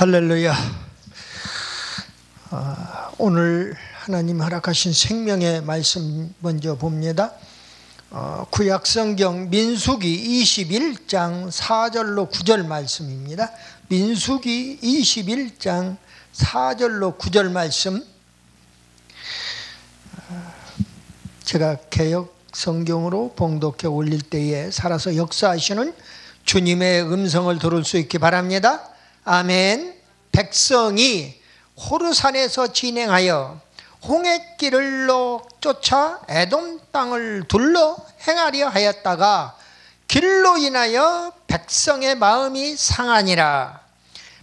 할렐루야. 오늘 하나님 허락하신 생명의 말씀 먼저 봅니다. 구약성경 민수기 21장 4절로 9절 말씀입니다. 민수기 21장 4절로 9절 말씀. 제가 개역 성경으로 봉독해 올릴 때에 살아서 역사하시는 주님의 음성을 들을 수 있기 바랍니다. 아멘. 백성이 호르산에서 진행하여 홍해길로 쫓아 에돔 땅을 둘러 행하려 하였다가 길로 인하여 백성의 마음이 상하니라.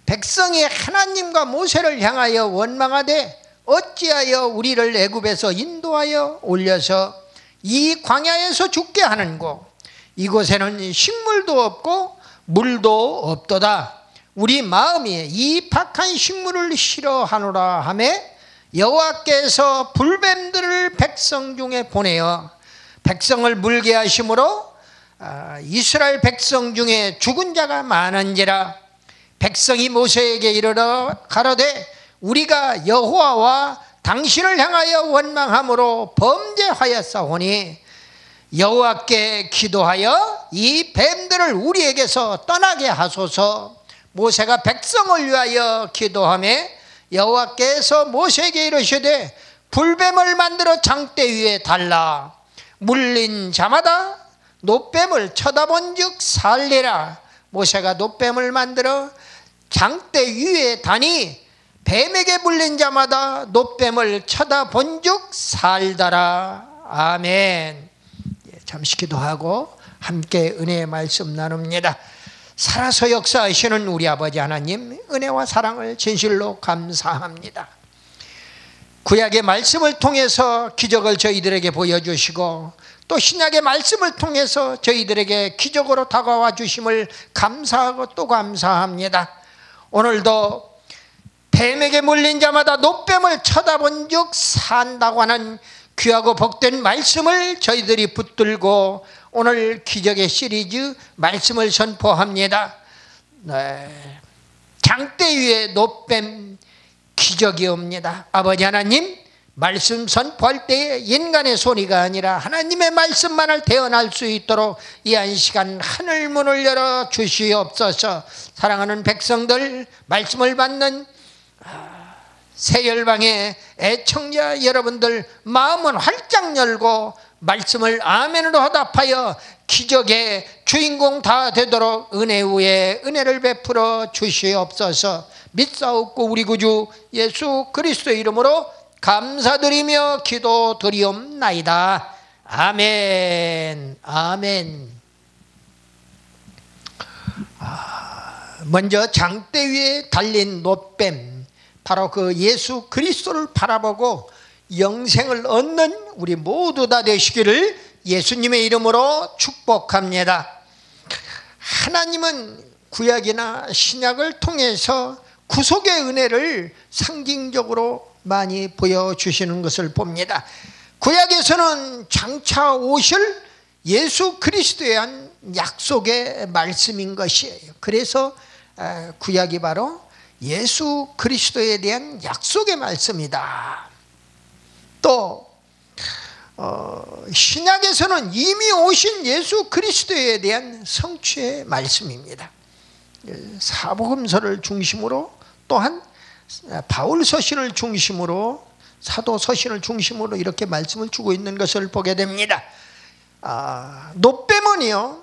백성이 하나님과 모세를 향하여 원망하되 어찌하여 우리를 애굽에서 인도하여 올려서 이 광야에서 죽게 하는고, 이곳에는 식물도 없고 물도 없도다. 우리 마음이 이 박한 식물을 싫어하노라 하며 여호와께서 불뱀들을 백성 중에 보내어 백성을 물게 하심으로 이스라엘 백성 중에 죽은 자가 많은지라. 백성이 모세에게 이르러 가로되 우리가 여호와와 당신을 향하여 원망함으로 범죄하였사오니 여호와께 기도하여 이 뱀들을 우리에게서 떠나게 하소서. 모세가 백성을 위하여 기도하며 여호와께서 모세에게 이르시되 불뱀을 만들어 장대 위에 달라. 물린 자마다 놋뱀을 쳐다본즉 살리라. 모세가 놋뱀을 만들어 장대 위에 다니 뱀에게 물린 자마다 놋뱀을 쳐다본즉 살더라. 아멘. 잠시 기도하고 함께 은혜의 말씀 나눕니다. 살아서 역사하시는 우리 아버지 하나님, 은혜와 사랑을 진실로 감사합니다. 구약의 말씀을 통해서 기적을 저희들에게 보여주시고 또 신약의 말씀을 통해서 저희들에게 기적으로 다가와 주심을 감사하고 또 감사합니다. 오늘도 뱀에게 물린 자마다 놋뱀을 쳐다본 즉 산다고 하는 귀하고 복된 말씀을 저희들이 붙들고 오늘 기적의 시리즈 말씀을 선포합니다. 네. 장대 위에 놋뱀 기적이 옵니다. 아버지 하나님, 말씀 선포할 때에 인간의 소리가 아니라 하나님의 말씀만을 대언할 수 있도록 이 한 시간 하늘 문을 열어 주시옵소서. 사랑하는 백성들, 말씀을 받는 새열방의 애청자 여러분들 마음은 활짝 열고 말씀을 아멘으로 화답하여 기적의 주인공 다 되도록 은혜 위에 은혜를 베풀어 주시옵소서. 믿사옵고 우리 구주 예수 그리스도의 이름으로 감사드리며 기도드리옵나이다. 아멘. 아멘. 먼저 장대 위에 달린 놋뱀, 바로 그 예수 그리스도를 바라보고 영생을 얻는 우리 모두 다 되시기를 예수님의 이름으로 축복합니다. 하나님은 구약이나 신약을 통해서 구속의 은혜를 상징적으로 많이 보여주시는 것을 봅니다. 구약에서는 장차 오실 예수 그리스도에 대한 약속의 말씀인 것이에요. 그래서 구약이 바로 예수 그리스도에 대한 약속의 말씀이다. 또 신약에서는 이미 오신 예수 그리스도에 대한 성취의 말씀입니다. 사복음서를 중심으로 또한 바울 서신을 중심으로 사도 서신을 중심으로 이렇게 말씀을 주고 있는 것을 보게 됩니다. 놋뱀은요,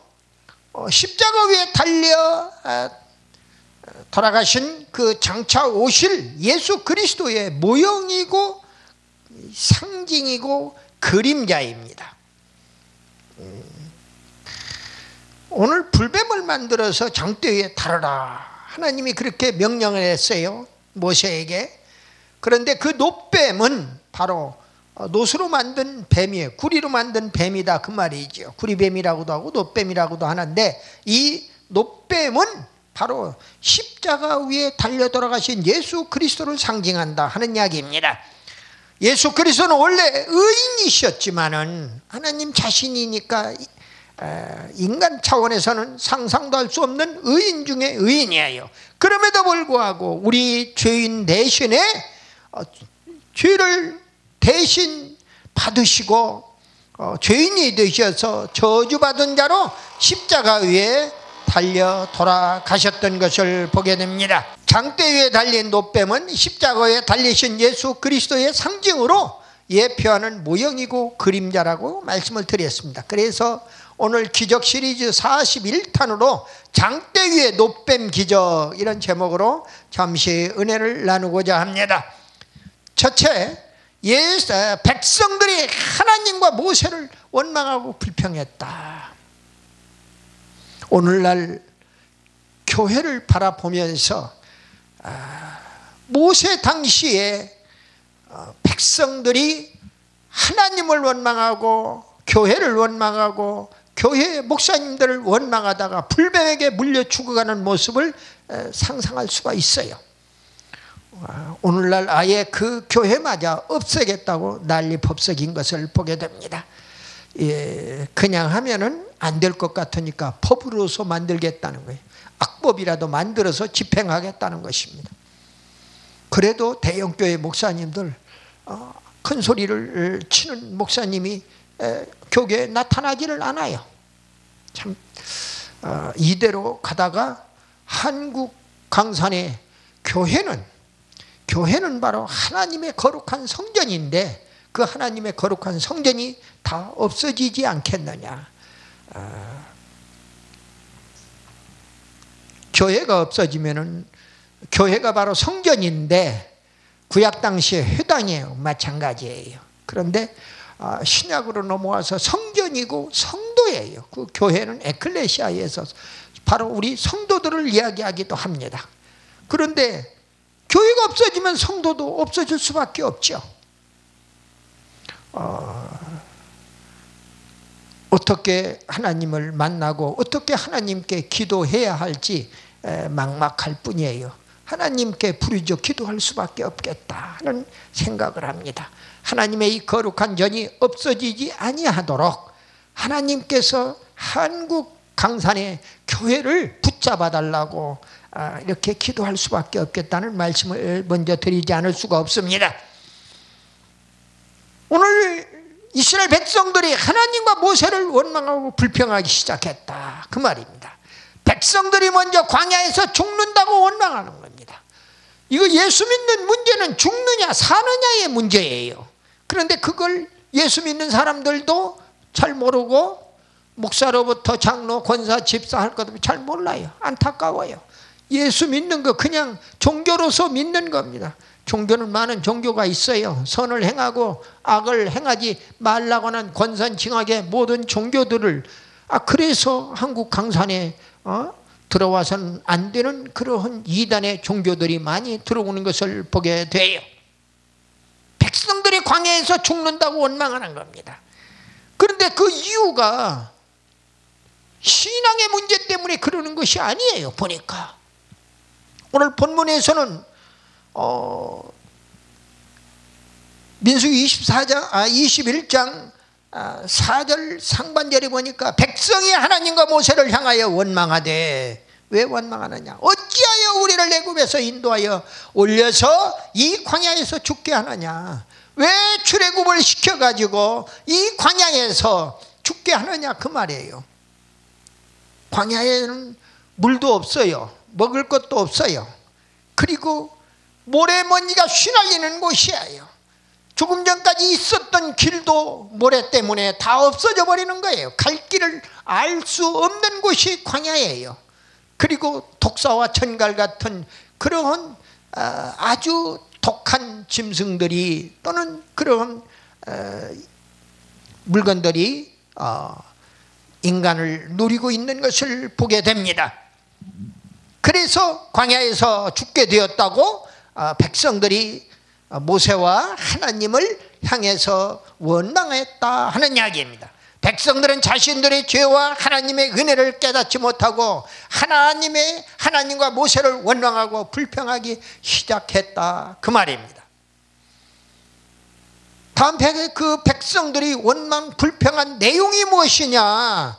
십자가 위에 달려 돌아가신 그 장차 오실 예수 그리스도의 모형이고 상징이고 그림자입니다. 오늘 불뱀을 만들어서 장대 위에 달아라, 하나님이 그렇게 명령을 했어요, 모세에게. 그런데 그 놋뱀은 바로 놋으로 만든 뱀이에요. 구리로 만든 뱀이다, 그 말이죠. 구리뱀이라고도 하고 놋뱀이라고도 하는데, 이 놋뱀은 바로 십자가 위에 달려 돌아가신 예수 그리스도를 상징한다 하는 이야기입니다. 예수 그리스도는 원래 의인이셨지만은 하나님 자신이니까 인간 차원에서는 상상도 할 수 없는 의인 중에 의인이에요. 그럼에도 불구하고 우리 죄인 대신에 죄를 대신 받으시고 죄인이 되셔서 저주받은 자로 십자가 위에 달려 돌아가셨던 것을 보게 됩니다. 장대 위에 달린 노뱀은 십자가 위에 달리신 예수 그리스도의 상징으로 예표하는 모형이고 그림자라고 말씀을 드렸습니다. 그래서 오늘 기적 시리즈 41탄으로 장대 위에 노뱀 기적, 이런 제목으로 잠시 은혜를 나누고자 합니다. 첫째, 백성들이 하나님과 모세를 원망하고 불평했다. 오늘날 교회를 바라보면서 모세 당시에 백성들이 하나님을 원망하고 교회를 원망하고 교회 목사님들을 원망하다가 불뱀에게 물려 죽어가는 모습을 상상할 수가 있어요. 오늘날 아예 그 교회마저 없애겠다고 난리법석인 것을 보게 됩니다. 그냥 하면은 안 될 것 같으니까 법으로서 만들겠다는 거예요. 악법이라도 만들어서 집행하겠다는 것입니다. 그래도 대형교회 목사님들 큰 소리를 치는 목사님이 교계에 나타나지를 않아요. 참 이대로 가다가 한국 강산의 교회는 바로 하나님의 거룩한 성전인데 그 하나님의 거룩한 성전이 다 없어지지 않겠느냐. 교회가 없어지면은, 교회가 바로 성전인데 구약 당시의 회당이에요. 마찬가지예요. 그런데 신약으로 넘어와서 성전이고 성도예요. 그 교회는 에클레시아에서 바로 우리 성도들을 이야기하기도 합니다. 그런데 교회가 없어지면 성도도 없어질 수밖에 없죠. 어떻게 하나님을 만나고 어떻게 하나님께 기도해야 할지 막막할 뿐이에요. 하나님께 부르짖어 기도할 수밖에 없겠다 하는 생각을 합니다. 하나님의 이 거룩한 전이 없어지지 아니하도록 하나님께서 한국 강산의 교회를 붙잡아 달라고 이렇게 기도할 수밖에 없겠다는 말씀을 먼저 드리지 않을 수가 없습니다. 오늘 이스라엘 백성들이 하나님과 모세를 원망하고 불평하기 시작했다, 그 말입니다. 백성들이 먼저 광야에서 죽는다고 원망하는 겁니다. 이거 예수 믿는 문제는 죽느냐 사느냐의 문제예요. 그런데 그걸 예수 믿는 사람들도 잘 모르고 목사로부터 장로, 권사, 집사 할 것도 잘 몰라요. 안타까워요. 예수 믿는 거 그냥 종교로서 믿는 겁니다. 종교는 많은 종교가 있어요. 선을 행하고 악을 행하지 말라고 하는 권선징악의 모든 종교들을 그래서 한국 강산에 들어와서는 안 되는 그러한 이단의 종교들이 많이 들어오는 것을 보게 돼요. 백성들이 광야에서 죽는다고 원망하는 겁니다. 그런데 그 이유가 신앙의 문제 때문에 그러는 것이 아니에요. 보니까 오늘 본문에서는 민수기 21장 4절 상반절에 보니까 백성이 하나님과 모세를 향하여 원망하되, 왜 원망하느냐? 어찌하여 우리를 애굽에서 인도하여 올려서 이 광야에서 죽게 하느냐? 왜 출애굽을 시켜가지고 이 광야에서 죽게 하느냐, 그 말이에요. 광야에는 물도 없어요. 먹을 것도 없어요. 그리고 모래먼지가 휘날리는 곳이에요. 조금 전까지 있었던 길도 모래 때문에 다 없어져 버리는 거예요. 갈 길을 알 수 없는 곳이 광야예요. 그리고 독사와 천갈 같은 그러한 아주 독한 짐승들이 또는 그런 물건들이 인간을 노리고 있는 것을 보게 됩니다. 그래서 광야에서 죽게 되었다고 백성들이 모세와 하나님을 향해서 원망했다 하는 이야기입니다. 백성들은 자신들의 죄와 하나님의 은혜를 깨닫지 못하고 하나님과 모세를 원망하고 불평하기 시작했다, 그 말입니다. 다음 그 백성들이 원망 불평한 내용이 무엇이냐?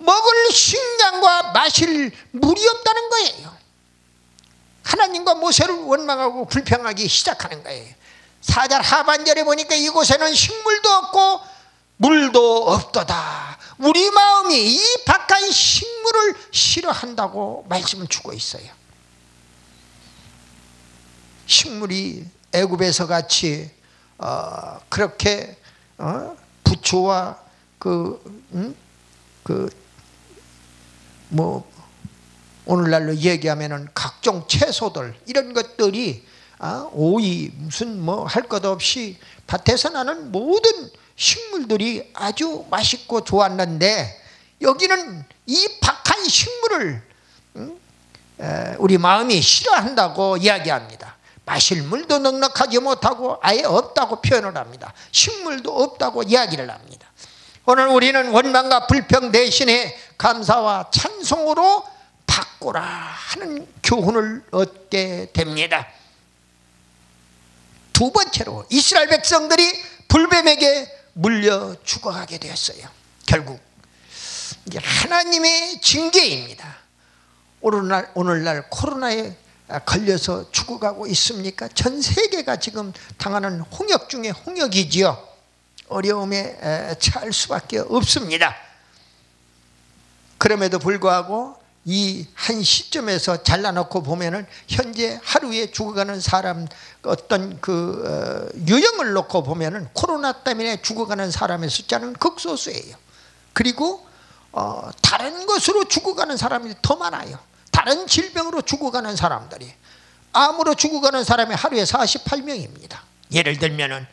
먹을 식량과 마실 물이 없다는 거예요. 하나님과 모세를 원망하고 불평하기 시작하는 거예요. 4절 하반절에 보니까 이곳에는 식물도 없고 물도 없도다. 우리 마음이 이 박한 식물을 싫어한다고 말씀을 주고 있어요. 식물이 애굽에서 같이 그렇게 부추와 오늘날로 얘기하면은 각종 채소들 이런 것들이 오이 무슨 뭐 할 것 없이 밭에서 나는 모든 식물들이 아주 맛있고 좋았는데 여기는 이 박한 식물을 우리 마음이 싫어한다고 이야기합니다. 마실 물도 넉넉하지 못하고 아예 없다고 표현을 합니다. 식물도 없다고 이야기를 합니다. 오늘 우리는 원망과 불평 대신에 감사와 찬송으로 바꾸라 하는 교훈을 얻게 됩니다. 두 번째로 이스라엘 백성들이 불뱀에게 물려 죽어가게 되었어요. 결국 이게 하나님의 징계입니다. 오늘날 코로나에 걸려서 죽어가고 있습니까? 전 세계가 지금 당하는 홍역 중에 홍역이지요. 어려움에 처할 수밖에 없습니다. 그럼에도 불구하고 이 한 시점에서 잘라놓고 보면은 현재 하루에 죽어가는 사람 어떤 유형을 놓고 보면은 코로나 때문에 죽어가는 사람의 숫자는 극소수예요. 그리고 다른 것으로 죽어가는 사람이 더 많아요. 다른 질병으로 죽어가는 사람들이, 암으로 죽어가는 사람이 하루에 48명입니다. 예를 들면은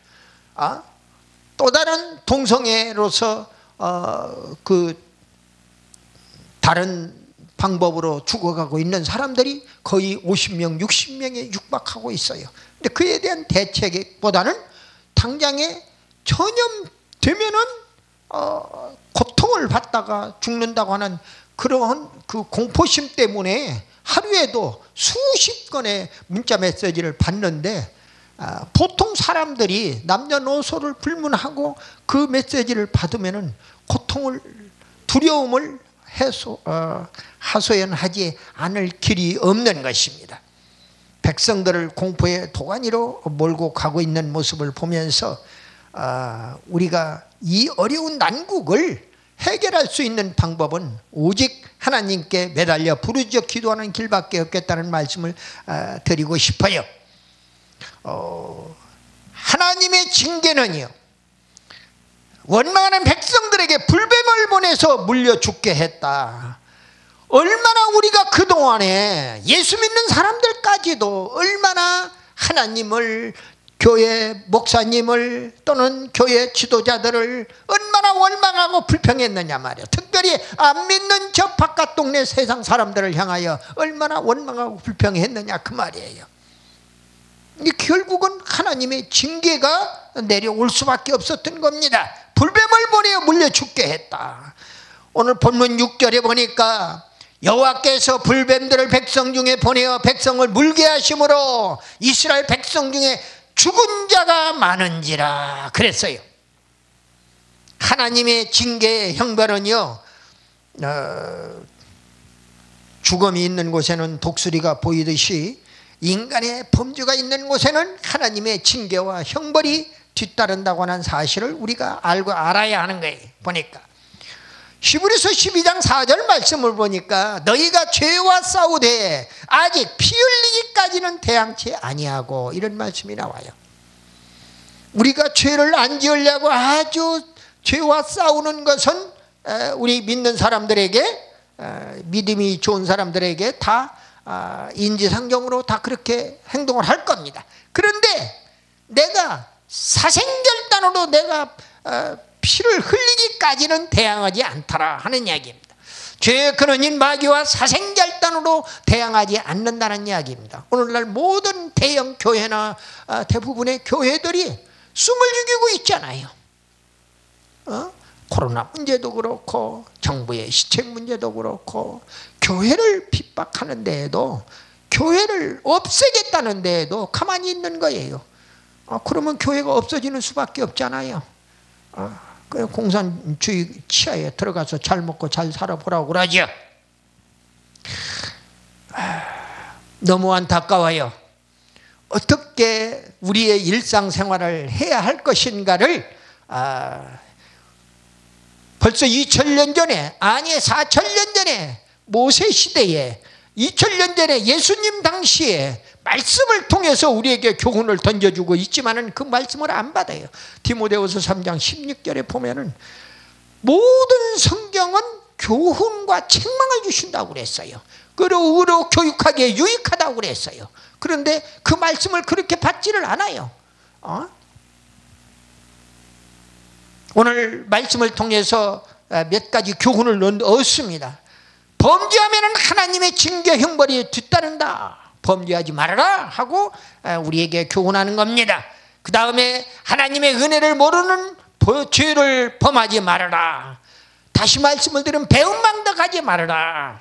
또 다른 동성애로서 다른 방법으로 죽어가고 있는 사람들이 거의 50명, 60명에 육박하고 있어요. 근데 그에 대한 대책보다는 당장에 전염되면은 고통을 받다가 죽는다고 하는 그러한 그 공포심 때문에 하루에도 수십 건의 문자 메시지를 받는데 보통 사람들이 남녀노소를 불문하고 그 메시지를 받으면은 고통을, 두려움을 하소연하지 않을 길이 없는 것입니다. 백성들을 공포의 도가니로 몰고 가고 있는 모습을 보면서 우리가 이 어려운 난국을 해결할 수 있는 방법은 오직 하나님께 매달려 부르짖어 기도하는 길밖에 없겠다는 말씀을 드리고 싶어요. 하나님의 징계는요, 원망하는 백성들에게 불뱀을 보내서 물려 죽게 했다. 얼마나 우리가 그동안에 예수 믿는 사람들까지도 얼마나 하나님을, 교회 목사님을 또는 교회 지도자들을 얼마나 원망하고 불평했느냐 말이야. 특별히 안 믿는 저 바깥 동네 세상 사람들을 향하여 얼마나 원망하고 불평했느냐 그 말이에요. 결국은 하나님의 징계가 내려올 수밖에 없었던 겁니다. 불뱀을 보내어 물려 죽게 했다. 오늘 본문 6절에 보니까 여호와께서 불뱀들을 백성 중에 보내어 백성을 물게 하심으로 이스라엘 백성 중에 죽은 자가 많은지라 그랬어요. 하나님의 징계의 형벌은요, 죽음이 있는 곳에는 독수리가 보이듯이 인간의 범죄가 있는 곳에는 하나님의 징계와 형벌이 뒤따른다고 하는 사실을 우리가 알아야 하는 거예요. 보니까 히브리서 12장 4절 말씀을 보니까 너희가 죄와 싸우되 아직 피 흘리기까지는 대항치 아니하고 이런 말씀이 나와요. 우리가 죄를 안 지으려고 아주 죄와 싸우는 것은 우리 믿는 사람들에게, 믿음이 좋은 사람들에게 다 인지상정으로 다 그렇게 행동을 할 겁니다. 그런데 내가 사생결단으로 내가 피를 흘리기까지는 대항하지 않더라 하는 이야기입니다. 죄의 근원인 마귀와 사생결단으로 대항하지 않는다는 이야기입니다. 오늘날 모든 대형 교회나 대부분의 교회들이 숨을 죽이고 있잖아요. 코로나 문제도 그렇고 정부의 시책 문제도 그렇고 교회를 핍박하는 데에도, 교회를 없애겠다는 데에도 가만히 있는 거예요. 그러면 교회가 없어지는 수밖에 없잖아요. 그 공산주의 치하에 들어가서 잘 먹고 잘 살아보라고 그러죠. 너무 안타까워요. 어떻게 우리의 일상생활을 해야 할 것인가를 벌써 2000년 전에, 아니 4000년 전에 모세 시대에, 2000년 전에 예수님 당시에 말씀을 통해서 우리에게 교훈을 던져주고 있지만은 그 말씀을 안 받아요. 디모데후서 3장 16절에 보면은 모든 성경은 교훈과 책망을 주신다고 그랬어요. 그리고 의로 교육하기에 유익하다고 그랬어요. 그런데 그 말씀을 그렇게 받지를 않아요. 오늘 말씀을 통해서 몇 가지 교훈을 얻습니다. 범죄하면 하나님의 징계 형벌이 뒤따른다. 범죄하지 말아라 하고 우리에게 교훈하는 겁니다. 그 다음에 하나님의 은혜를 모르는 죄를 범하지 말아라. 다시 말씀을 드리면 배은망덕 가지 말아라.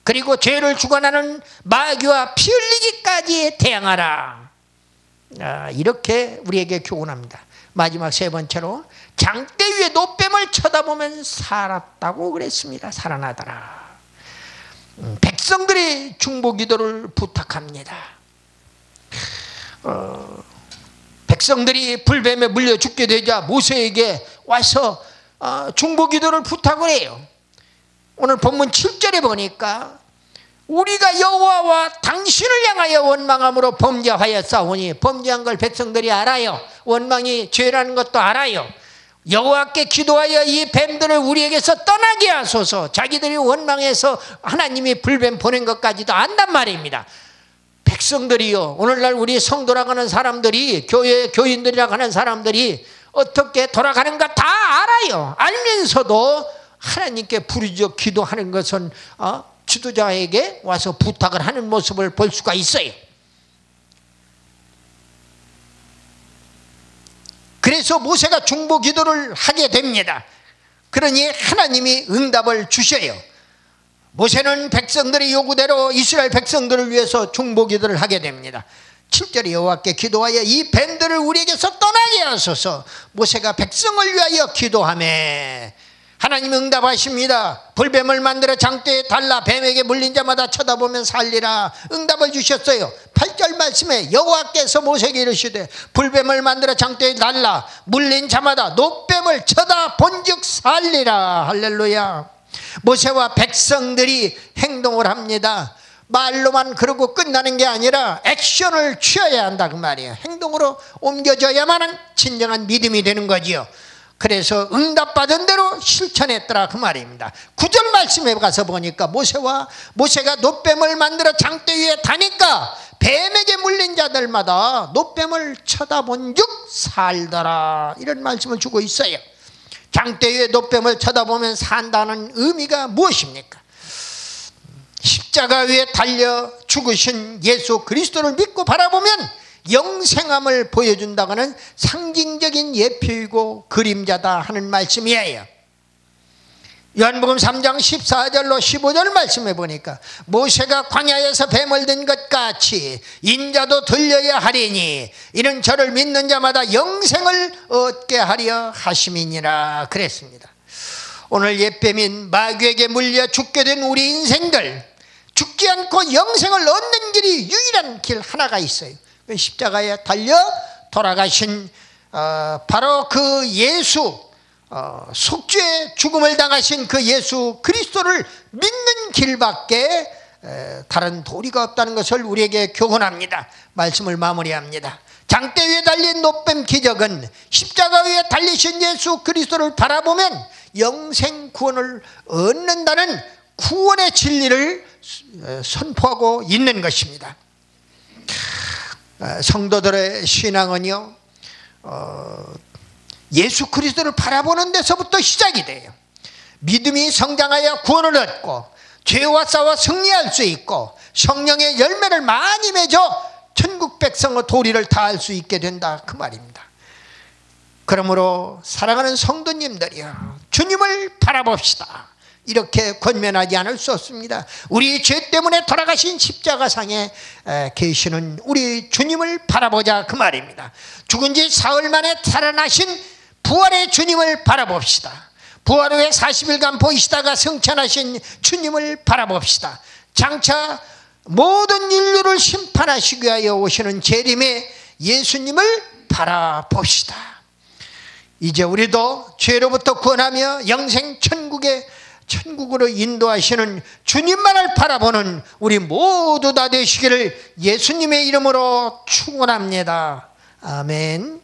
그리고 죄를 주관하는 마귀와 피 흘리기까지 대항하라. 이렇게 우리에게 교훈합니다. 마지막 세 번째로 장대 위에 노뱀을 쳐다보면 살았다고 그랬습니다. 살아나더라. 백성들이 중보기도를 부탁합니다. 백성들이 불뱀에 물려 죽게 되자 모세에게 와서 중보기도를 부탁을 해요. 오늘 본문 7절에 보니까 우리가 여호와와 당신을 향하여 원망함으로 범죄하였사오니, 범죄한 걸 백성들이 알아요. 원망이 죄라는 것도 알아요. 여호와께 기도하여 이 뱀들을 우리에게서 떠나게 하소서. 자기들이 원망해서 하나님이 불뱀 보낸 것까지도 안단 말입니다. 백성들이요, 오늘날 우리 성도라고 하는 사람들이, 교회 교인들이라고 하는 사람들이 어떻게 돌아가는가 다 알아요. 알면서도 하나님께 부르짖어 기도하는 것은 지도자에게 와서 부탁을 하는 모습을 볼 수가 있어요. 그래서 모세가 중보기도를 하게 됩니다. 그러니 하나님이 응답을 주셔요. 모세는 백성들의 요구대로 이스라엘 백성들을 위해서 중보기도를 하게 됩니다. 7절에 여호와께 기도하여 이 뱀들을 우리에게서 떠나게 하소서. 모세가 백성을 위하여 기도하매 하나님 응답하십니다. 불뱀을 만들어 장대에 달라 뱀에게 물린 자마다 쳐다보면 살리라. 응답을 주셨어요. 8절 말씀에 여호와께서 모세에게 이르시되 불뱀을 만들어 장대에 달라 물린 자마다 노뱀을 쳐다본즉 살리라. 할렐루야. 모세와 백성들이 행동을 합니다. 말로만 그러고 끝나는 게 아니라 액션을 취해야 한다 그 말이에요. 행동으로 옮겨져야만 진정한 믿음이 되는 거지요. 그래서 응답받은 대로 실천했더라 그 말입니다. 9절 말씀에 가서 보니까 모세가 노뱀을 만들어 장대 위에 다니까 뱀에게 물린 자들마다 노뱀을 쳐다본즉 살더라. 이런 말씀을 주고 있어요. 장대 위에 노뱀을 쳐다보면 산다는 의미가 무엇입니까? 십자가 위에 달려 죽으신 예수 그리스도를 믿고 바라보면 영생함을 보여준다고는 상징적인 예표이고 그림자다 하는 말씀이에요. 요한복음 3장 14절로 15절 말씀해 보니까 모세가 광야에서 뱀을 든 것 같이 인자도 들려야 하리니 이는 저를 믿는 자마다 영생을 얻게 하려 하심이니라 그랬습니다. 오늘 옛뱀인 마귀에게 물려 죽게 된 우리 인생들, 죽지 않고 영생을 얻는 길이 유일한 길 하나가 있어요. 십자가에 달려 돌아가신 바로 그 예수, 속죄의 죽음을 당하신 그 예수 그리스도를 믿는 길밖에 다른 도리가 없다는 것을 우리에게 교훈합니다. 말씀을 마무리합니다. 장대 위에 달린 노뱀 기적은 십자가 위에 달리신 예수 그리스도를 바라보면 영생 구원을 얻는다는 구원의 진리를 선포하고 있는 것입니다. 성도들의 신앙은요, 예수 그리스도를 바라보는 데서부터 시작이 돼요. 믿음이 성장하여 구원을 얻고 죄와 싸워 승리할 수 있고 성령의 열매를 많이 맺어 천국 백성의 도리를 다할 수 있게 된다 그 말입니다. 그러므로 사랑하는 성도님들이여, 주님을 바라봅시다. 이렇게 권면하지 않을 수 없습니다. 우리 죄 때문에 돌아가신 십자가상에 계시는 우리 주님을 바라보자 그 말입니다. 죽은 지 사흘 만에 살아나신 부활의 주님을 바라봅시다. 부활 후에 40일간 보이시다가 승천하신 주님을 바라봅시다. 장차 모든 인류를 심판하시기 위하여 오시는 재림의 예수님을 바라봅시다. 이제 우리도 죄로부터 구원하며 영생 천국으로 인도하시는 주님만을 바라보는 우리 모두 다 되시기를 예수님의 이름으로 축원합니다. 아멘.